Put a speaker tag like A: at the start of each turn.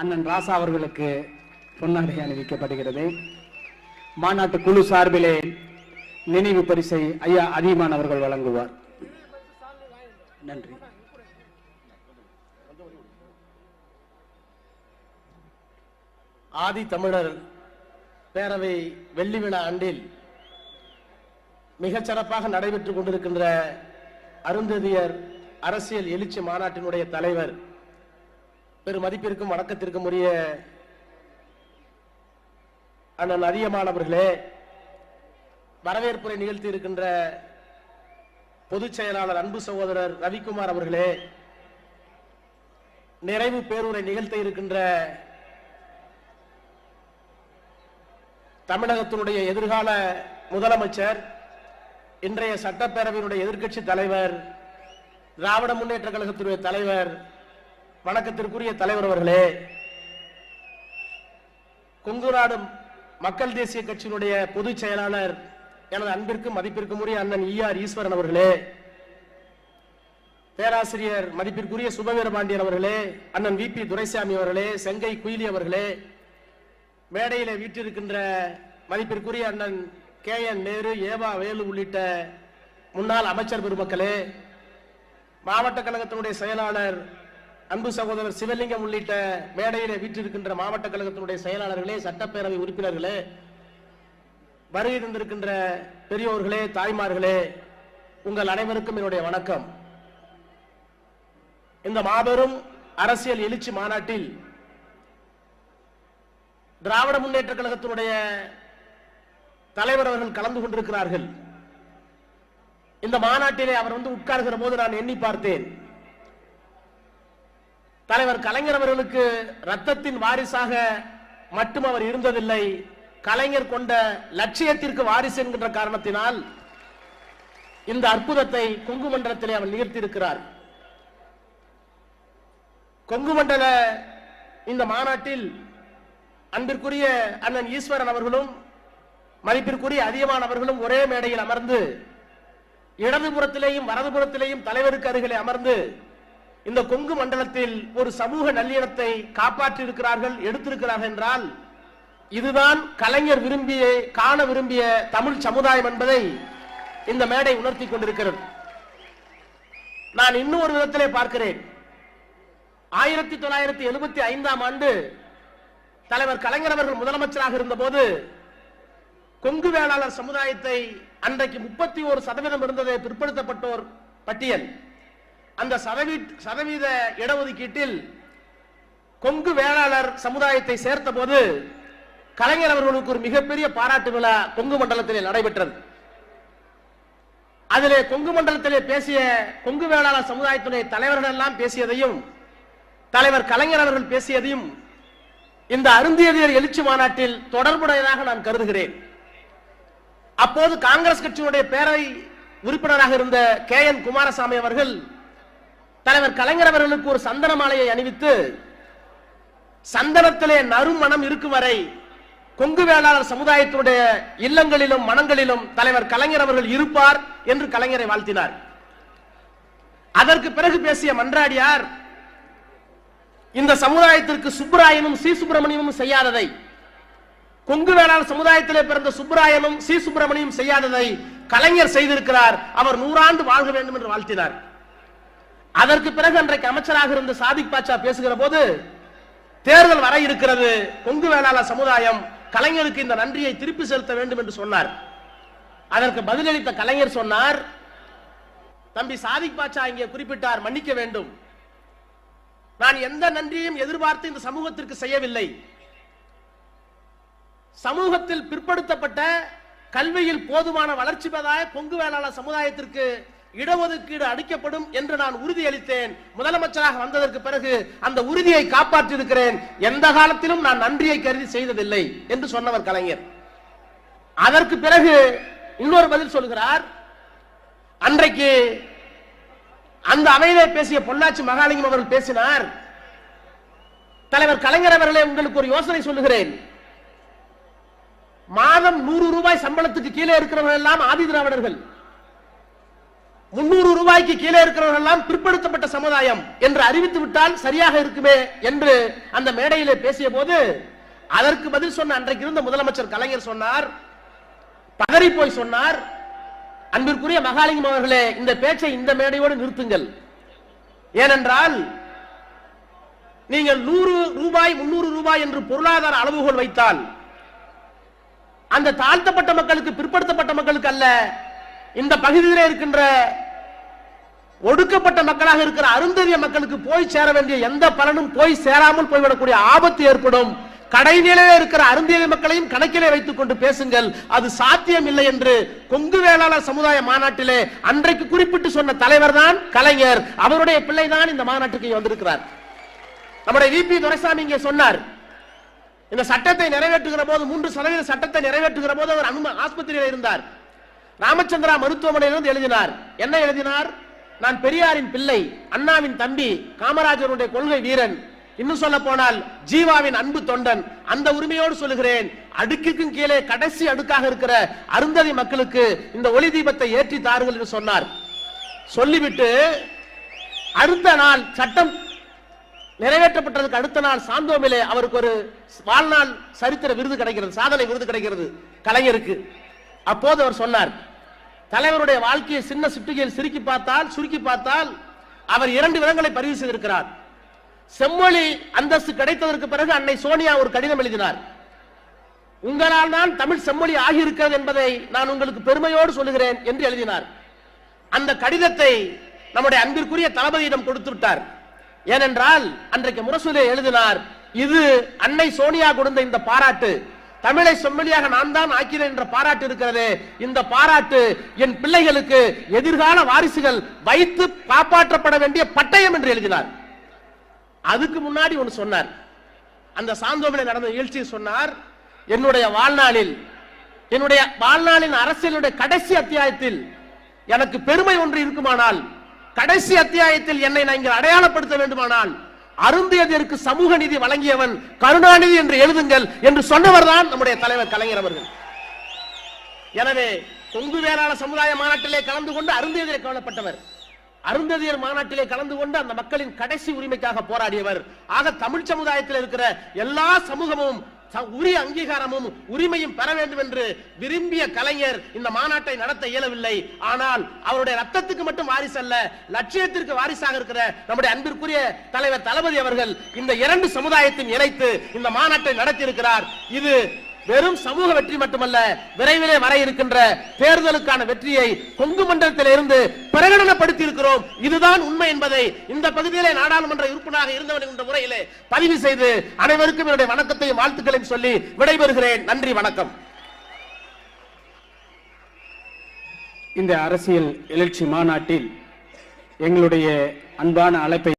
A: அண்ணன் ராசா அவர்களுக்கு பொன்னாடை அணிவிக்கப்படுகிறது. மாநாட்டு குழு சார்பிலே நினைவு பரிசை ஐயா அதியமான் அவர்கள் வழங்குவார். நன்றி.
B: ஆதி தமிழர் பேரவை வெள்ளி விழா ஆண்டில் மிகச் சிறப்பாக நடைபெற்றுக் கொண்டிருக்கின்ற அருந்ததியர் அரசியல் எழுச்சி மாநாட்டினுடைய தலைவர் பெரும் மதிப்பிற்கும் வணக்கத்திற்கும் உரிய அண்ணன் அதியமான் அவர்களே, வரவேற்புரை நிகழ்த்தி இருக்கின்ற பொதுச் செயலாளர் அன்பு சகோதரர் ரவிக்குமார் அவர்களே, நிறைவு பேருரை நிகழ்த்த இருக்கின்ற தமிழகத்தினுடைய எதிர்கால முதலமைச்சர், இன்றைய சட்டப்பேரவையினுடைய எதிர்க்கட்சி தலைவர், திராவிட முன்னேற்ற கழகத்தினுடைய தலைவர், வணக்கத்திற்குரிய தலைவர் அவர்களே, கொங்கு நாடு மக்கள் தேசிய கட்சியினுடைய பொதுச் செயலாளர் எனது அன்பிற்கும் மதிப்பிற்கும் உரிய அண்ணன் ஈஆர் ஈஸ்வரன் அவர்களே, பேராசிரியர் மதிப்பிற்குரிய சுபவீர பாண்டியன் அவர்களே, அண்ணன் வி பி துரைசாமி அவர்களே, செங்கை குயிலி அவர்களே, மேடையில வீட்டிருக்கின்ற மதிப்பிற்குரிய அண்ணன் கே என் நேரு, ஏவா வேலு உள்ளிட்ட முன்னாள் அமைச்சர் பெருமக்களே, மாவட்ட கழகத்தினுடைய செயலாளர் அன்பு சகோதரர் சிவலிங்கம் உள்ளிட்ட மேடையில வீற்றிருக்கின்ற மாவட்ட கழகத்தினுடைய செயலாளர்களே, சட்டப்பேரவை உறுப்பினர்களே, வருகை தந்திருக்கின்ற பெரியோர்களே, தாய்மார்களே, உங்கள் அனைவருக்கும் என்னுடைய வணக்கம். இந்த மாபெரும் அரசியல் எழுச்சி மாநாட்டில் திராவிட முன்னேற்ற கழகத்தினுடைய தலைவர் அவர்கள் கலந்து கொண்டிருக்கிறார்கள். இந்த மாநாட்டிலே அவர் உட்கார்கிற போது நான் எண்ணி பார்த்தேன், தலைவர் கலைஞர் அவர்களுக்கு ரத்தத்தின் வாரிசாக மட்டும் அவர் இருந்ததில்லை, கலைஞர் கொண்ட லட்சியத்திற்கு வாரிசு என்கின்ற காரணத்தினால் இந்த அற்புதத்தை கொங்கு மண்டலத்திலே அவர் நிகழ்த்தியிருக்கிறார். கொங்கு மண்டல இந்த மாநாட்டில் அன்பிற்குரிய அண்ணன் ஈஸ்வரன் அவர்களும் மதிப்பிற்குரிய அதியமான் அவர்களும் ஒரே மேடையில் அமர்ந்து இடதுபுறத்திலேயும் வலதுபுறத்திலேயும் தலைவருக்கு அருகிலே அமர்ந்து இந்த கொங்கு மண்டலத்தில் ஒரு சமூக நல்லிணத்தை காப்பாற்றி இருக்கிறார்கள், எடுத்திருக்கிறார்கள் என்றால் இதுதான் கலைஞர் காண விரும்பிய தமிழ் சமுதாயம் என்பதை இந்த மேடை உணர்த்தி கொண்டிருக்கிறது. நான் இன்னும் ஒரு விதத்திலே பார்க்கிறேன். 1975ஆம் ஆண்டு தலைவர் கலைஞர் அவர்கள் முதலமைச்சராக இருந்த போது கொங்கு வேளாளர் சமுதாயத்தை அன்றைக்கு 31% இருந்ததை பிற்படுத்தப்பட்டோர் பட்டியல், அந்த சதவீத இடஒதுக்கீட்டில் கொங்கு வேளாளர் சமுதாயத்தை சேர்த்த போது கலைஞர் அவர்களுக்கு ஒரு மிகப்பெரிய பாராட்டு விழா கொங்கு மண்டலத்திலே நடைபெற்றது. அதிலே கொங்கு மண்டலத்திலே பேசிய கொங்கு வேளாளர் சமுதாயத்துடைய தலைவர்கள் எல்லாம் பேசியதையும் தலைவர் கலைஞர் அவர்கள் பேசியதையும் இந்த அருந்தியதியர் எழுச்சி மாநாட்டில் தொடர்புடையதாக நான் கருதுகிறேன். அப்போது காங்கிரஸ் கட்சியினுடைய பேரவை உறுப்பினராக இருந்த கே என் குமாரசாமி அவர்கள் தலைவர் கலைஞர் அவர்களுக்கு ஒரு சந்தன மாலையை அணிவித்து, சந்தனத்திலே நறுமணம் இருக்கும் வரை கொங்கு வேளாளர் சமுதாயத்தினுடைய இல்லங்களிலும் மனங்களிலும் தலைவர் கலைஞர் அவர்கள் இருப்பார் என்று கலைஞரை வாழ்த்தினார். அதற்கு பிறகு பேசிய மன்றாடியார், இந்த சமுதாயத்திற்கு சுப்பராயனும் சி சுப்பிரமணியமும் செய்யாததை, கொங்கு வேளாளர் சமுதாயத்திலே பிறந்த சுப்பராயனும் சி சுப்பிரமணியம் செய்யாததை கலைஞர் செய்திருக்கிறார், அவர் 100 ஆண்டு வாழ்க வேண்டும் என்று வாழ்த்தினார். அதற்கு பிறகு அன்றைக்கு அமைச்சராக இருந்த சாதிக் பாட்சா பேசுகிற போது, தேர்தல் வர இருக்கிறது, கொங்கு வேளாளர் சமுதாயம் கலைஞருக்கு இந்த நன்றியை திருப்பி செலுத்த வேண்டும் என்று சொன்னார். அதற்கு பதிலளித்த கலைஞர் சொன்னார், தம்பி சாதிக் பாட்சா இங்கே குறிப்பிட்டார், மன்னிக்க வேண்டும், நான் எந்த நன்றியையும் எதிர்பார்த்து இந்த சமூகத்திற்கு செய்யவில்லை. சமூகத்தில் பிற்படுத்தப்பட்ட கல்வியில் போதுமான வளர்ச்சி பெறாத கொங்கு வேளாளர் சமுதாயத்திற்கு இடஒதுக்கீடு அளிக்கப்படும் என்று நான் உறுதியளித்தேன். முதலமைச்சராக வந்ததற்கு பிறகு அந்த உறுதியை காப்பாற்றி இருக்கிறேன். எந்த காலத்திலும் நான் நன்றியை கருதி செய்ததில்லை என்று சொன்னவர் கலைஞர். அதற்கு பிறகு இன்னொரு பதில் சொல்கிறார். அன்றைக்கு அந்த அவையிலே பேசிய பொள்ளாச்சி மகாலிங்கம் அவர்கள் பேசினார், தலைவர் கலைஞர் அவர்களே, உங்களுக்கு ஒரு யோசனை சொல்லுகிறேன். மாதம் 100 ரூபாய் சம்பளத்துக்கு கீழே இருக்கிறவர்கள் எல்லாம் ஆதி திராவிடர்கள், 300 ரூபாய்க்கு கீழே இருக்கிறவர்கள் எல்லாம் பிற்படுத்தப்பட்ட சமுதாயம் என்று அறிவித்து விட்டால் சரியாக இருக்குமே என்று அந்த மேடையிலே பேசிய போது அதற்கு பதில் சொன்ன அன்றைக்கு இருந்த முதலமைச்சர் கலைஞர் சொன்னார், பதறி போய் சொன்னார், அன்பிற்குரிய மகாலிங்கம் அவர்களே, இந்த பேச்சை இந்த மேடையோடு நிறுத்துங்கள். ஏனென்றால் நீங்கள் 100 ரூபாய் 300 ரூபாய் என்று பொருளாதார அளவுகோல் வைத்தால் அந்த தாழ்த்தப்பட்ட மக்களுக்கு, பிற்படுத்தப்பட்ட மக்களுக்கு அல்ல, இந்த பகுதியில் இருக்கின்ற ஒடுக்கப்பட்ட மக்களாக இருக்கிற அருந்ததிய மக்களுக்கு போய் சேர வேண்டிய எந்த பலனும் போய் சேராமல் போய்விடக்கூடிய ஆபத்து ஏற்படும். கடைநிலையிலே இருக்கிற அருந்ததிய மக்களையும் கணக்கிலே வைத்துக் கொண்டு பேசுங்கள், அது சாத்தியம் இல்லை என்று கொங்கு வேளாளர் சமுதாய மாநாட்டிலே அன்றைக்கு குறிப்பிட்டு சொன்ன தலைவர் தான் கலைஞர். அவருடைய பிள்ளை தான் இந்த மாநாட்டுக்கு வந்திருக்கிறார். நம்முடைய விபி துரைசாமி இங்கே சொன்னார், இந்த சட்டத்தை நிறைவேற்றுகிற போது 3% சட்டத்தை நிறைவேற்றுகிற போது அவர் ஆஸ்பத்திரியில் இருந்தார். ராமச்சந்திரா மருத்துவமனையிலிருந்து எழுதினார். என்ன எழுதினார்? நான் பெரியாரின் பிள்ளை, அண்ணாவின் தம்பி, காமராஜருடைய கொள்கை வீரன், இன்னும் சொல்ல போனால் ஜீவாவின் அன்பு தொண்டன். அந்த உரிமையோடு சொல்லுகிறேன், அடுக்குக்கும் கீழே கடைசி அடுக்காக இருக்கிற அருந்ததி மக்களுக்கு இந்த ஒளி தீபத்தை ஏற்றி தாருங்கள் என்று சொன்னார். சொல்லிவிட்டு அடுத்த நாள் சட்டம் நிறைவேற்றப்பட்டதுக்கு அடுத்த நாள் சாந்தோமிலே அவருக்கு ஒரு வாழ்நாள் சரித்திர விருது கிடைக்கிறது, சாதனை விருது கிடைக்கிறது கலைஞருக்கு. அப்போது அவர் சொன்னார், தலைவருடைய வாழ்க்கையை சின்ன சுட்டுகையில் சுருக்கி பார்த்தால் அவர் 2 விதங்களை பதிவு செய்திருக்கிறார். செம்மொழி அந்தஸ்து கிடைத்ததற்கு பிறகு அன்னை சோனியா ஒரு கடிதம் எழுதினார், உங்களால் தான் தமிழ் செம்மொழி ஆகியிருக்கிறது என்பதை நான் உங்களுக்கு பெருமையோடு சொல்லுகிறேன் என்று எழுதினார். அந்த கடிதத்தை நம்முடைய அன்பிற்குரிய தளபதியிடம் கொடுத்து விட்டார். ஏனென்றால் அன்றைக்கு முரசொலியை எழுதினார், இது அன்னை சோனியா கொடுத்த இந்த பாராட்டு, தமிழை செம்மொழியாக நான் தான் ஆக்கிறேன் என்ற பாராட்டு இருக்கிறது, இந்த பாராட்டு என் பிள்ளைகளுக்கு எதிர்கால வாரிசுகள் வைத்து காப்பாற்றப்பட வேண்டிய பட்டயம் என்று எழுதினார். அதுக்கு முன்னாடி ஒன்று சொன்னார், அந்த சாந்தோமில் நடந்த நிகழ்ச்சியை சொன்னார், என்னுடைய வாழ்நாளின் அரசியலுடைய கடைசி அத்தியாயத்தில் எனக்கு பெருமை ஒன்று இருக்குமானால், கடைசி அத்தியாயத்தில் என்னை நீங்கள் அடையாளப்படுத்த வேண்டுமானால் அருந்தியதற்கு சமூக நீதி வழங்கியவன் கருணாநிதி என்று எழுதுங்கள் என்று சொன்னவர் தான் நம்முடைய தலைவர் கலைஞர் அவர்கள். எனவே கொங்கு வேளாளர் சமுதாய மாநாட்டிலே கலந்து கொண்டு அருந்தியதிலே கவலைப்பட்டவர், அருந்ததியர் மாநாட்டிலே கலந்து கொண்டு அந்த மக்களின் கடைசி உரிமைக்காக போராடியவர். ஆக தமிழ் சமுதாயத்தில் இருக்கிற எல்லா சமூகமும் உரிய அங்கீகாரமும் உரிமையும் பெற வேண்டும் என்று விரும்பிய கலைஞர் இந்த மாநாட்டை நடத்த இயலவில்லை. ஆனால் அவருடைய ரத்தத்துக்கு மட்டும் வாரிசு அல்ல, லட்சியத்திற்கு வாரிசாக இருக்கிற நம்முடைய அன்பிற்குரிய தலைவர் தளபதி அவர்கள் இந்த 2 சமுதாயத்தையும் இணைத்து இந்த மாநாட்டை நடத்தி இருக்கிறார். இது வெறும் சமூக வெற்றி மட்டுமல்ல, விரைவிலே வர இருக்கின்ற தேர்தலுக்கான வெற்றியை கொங்கு மண்டலத்தில் இருந்து பிரகடனப்படுத்தி இருக்கிறோம். இதுதான் உண்மை என்பதை இந்த பகுதியிலே நாடாளுமன்ற உறுப்பினராக இருந்தவன் என்ற முறையிலே பதிவு செய்து அனைவருக்கும் என்னுடைய வணக்கத்தையும் வாழ்த்துக்களையும் சொல்லி விடைபெறுகிறேன். நன்றி, வணக்கம்.
A: இந்த அரசியல் எழுச்சி மாநாட்டில் எங்களுடைய அன்பான அழைப்பை